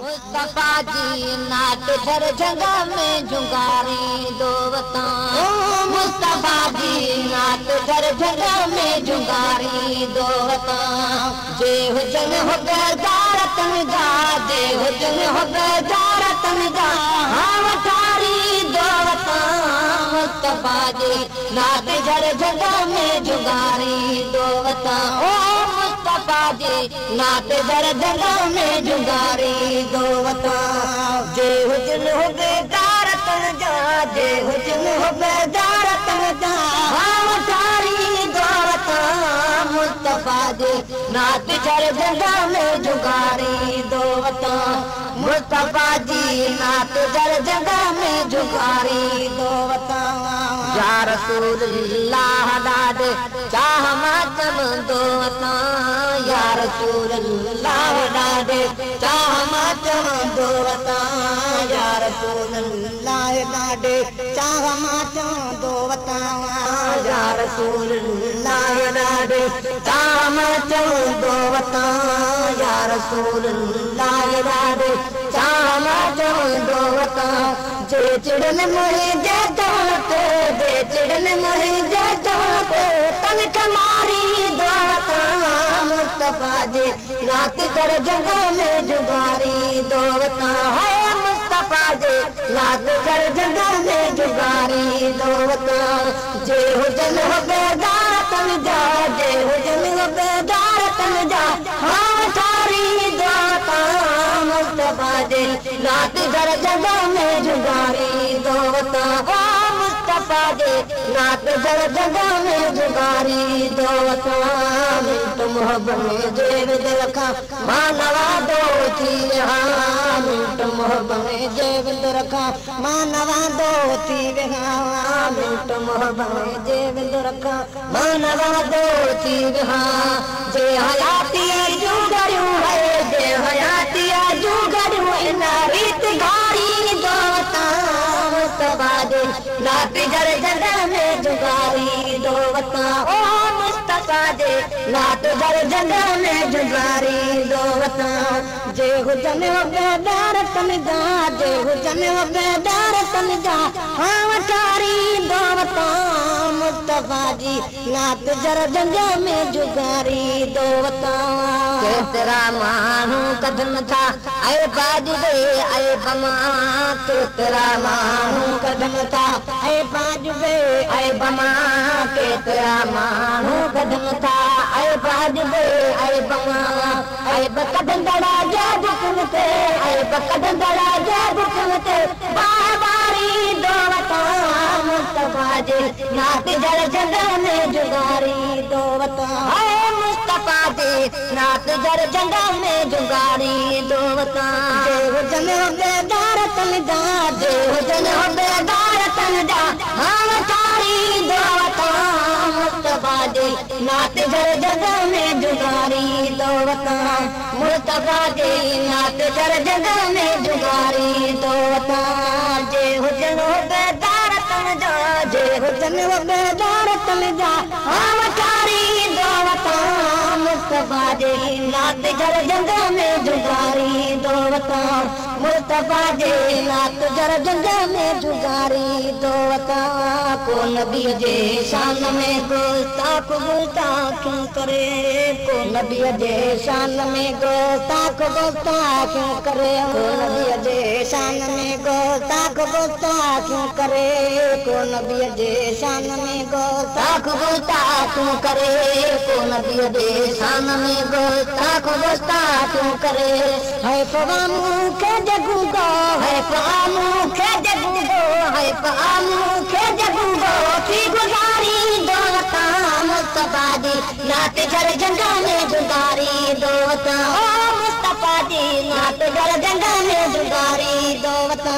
मुस्तफा जी नात झर जगह में जुगारी दोवता मुस्तफा जी नात झर जगह में जुगारी दोवता जे हुजन हो बेदारत में जा जे हुजन हो बेदारत में जा हाँ वठारी दोवता मुस्तफा जी नात झर जगह में जुगारी दोवता मुस्तफा जी नात झर जगह में जुगारी दोवता जे हुजन हो बेदारत में जा जे हुजन हो बेदारत में जा हाँ वठारी दोवता मुस्तफा जी नात झर जगह में जुगारी दोवता मुस्तफा जी नात झर जगह में जुगारी दोवता या रसूलुल्लाह ॾाढे चाह मातम दोवता या रसूलुल्लाह ॾाढे चाह मातम दोवता या रसूलुल्लाह ॾाढे चाह मातम दोवता या रसूलुल्लाह ॾाढे चाह मातम दोवता या रसूलुल्लाह ॾाढे चाह मातम दोवता जे चिड़न मोहे जे दौलते जे चिड़न मोहे जे दौलते तन कमारी दोवता मुस्तफा जी नात झर जगह में जुगारी दोवता है मुस्तफा जी नात झर जगह में जुगारी दोवता जे हुजन हो बेदारत में जा जे हुजन हो बेदारत में जा हाँ थारी दोवता मुस्तफा जी नात झर जगह में जुगारी दोवता मुस्तफा जी नात झर जगह में जुगारी दोवता मिंट मोहब्बत में जेब दिल का मानवा दो थी हाँ मिंट मोहब्बत में जेब दिल का मानवा दो थी हाँ मिंट मोहब्बत में जेब दिल का मानवा दो थी हाँ जे हयाती जुगरू है जे हयाती जुगरू इन रीत गारी दोवता मुस्तफा जी नात झर जगह में जुगारी दोवता मुस्तफा जी नात झर जगह में जुगारी दोवता जे हुजन हो बेदारत में जा जे हुजन हो बेदारत में जा हाँ वठारी दोवता मुस्तफा जी नात झर जगह में जुगारी दोवता केतिरा माण्हू कदम था ऐं बाजबे ऐं बमा केतिरा माण्हू कदम था ऐं बाजबे ऐं बमा केतिरा माण्हू कदम था ऐं बाजबे ऐं बमा ऐं बकदंदड़ा जे बुकम ते ऐं बकदंदड़ा जे बुकम ते बारी दोवता मुस्तफा जी नात झर जगह में जुगारी दोवता मुस्तफा जी नात झर जगह में जुगारी दोवता जे हुजन हो बेदारत में जा जे हुजन हो बेदारत में जा हाँ थारी दोवता मुस्तफा जी नात झर जगह में जुगारी दोवता मुस्तफा जी नात झर जगह में जुगारी दोवता जे हुजन हो बेदारत में जा जे हुजन हो बेदारत में जा हाँ थारी दोवता मुस्तफा जी नात झर जगह में जुगारी दोवता मुस्तफा जी नात झर जगह में जुगारी दोवता को नबी जे शान में गुस्ताख गुस्ताख करे को नबी जे शान में गुस्ताख गुस्ताख करे को नबी जे शान में गुस्ताख गुस्ताख करे को नबी जे शान में गुस्ताख गुस्ताख करे को नबी जे शान में गुस्ताख गुस्ताख करे है पवामू के जगूगो है पवामू के जगूगो है पवामू के जगूगो की गुजारी दोवता मुस्तफा जी नात झर जगह में जुगारी दोवता मुस्तफा जी नात झर जगह में जुगारी दोवता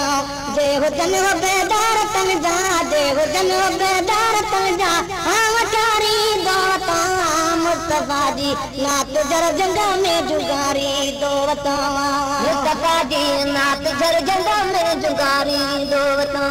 जे हुजन हो बेदारत में जा जे हुजन हो बेदारत में जा हाँ वठारी दोवता मुस्तफा जी नात झर जगह में जुगारी दोवता मुस्तफा जी नात झर जगह में जुगारी दोवता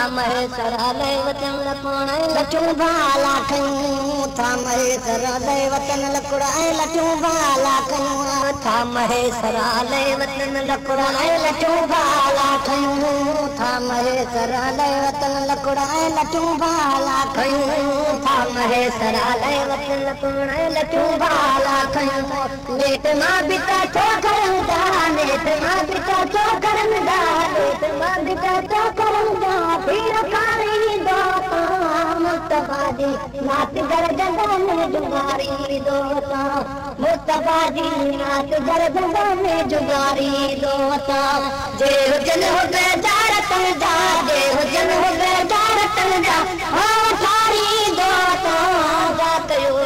थामे सराले वतन लकुड़ा लचू बाला कयूं थामे सराले वतन लकुड़ा लचू बाला कयूं थामे सराले वतन लकुड़ा लचू बाला कयूं थामे सराले वतन लकुड़ा लचू बाला कयूं थामे सराले वतन लकुड़ा लचू बाला कयूं नेत मां बिता तो करंदा नेत मां बिता तो करंदा नेत मां बिता तो करंदा फिर कारी दो मुस्तफा जी नात घर जंगल में जुगारी दो मुस्तफा जी नात घर जंगल में जुगारी दो जे हुजन हो बेजार तन जा जे हुजन हो बेजार तन जा हाँ ठारी दो जा कयो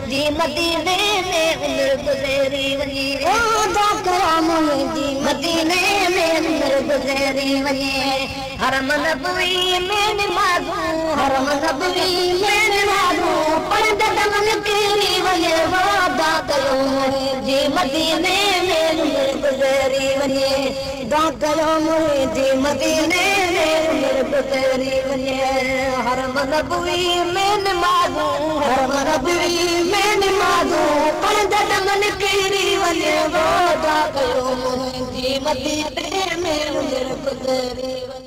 जी मदीने में उम्र गुज़री वञे ओ जा कयो जी मदीने में उम्र गुज़री वञे हरम नबवी में नमाज़ू हरम नबवी में नमाज़ू पर्दा दमन करी वञे वादा कयो जी मदीने में उम्र गुज़री वञे दा कयो जी मदीने में उम्र गुज़री वञे हरम नबवी में नमाज़ू हरम नबवी में नमाज़ू पर्दा दमन करी वञे वादा कयो जी मदीने में उम्र गुज़री वञे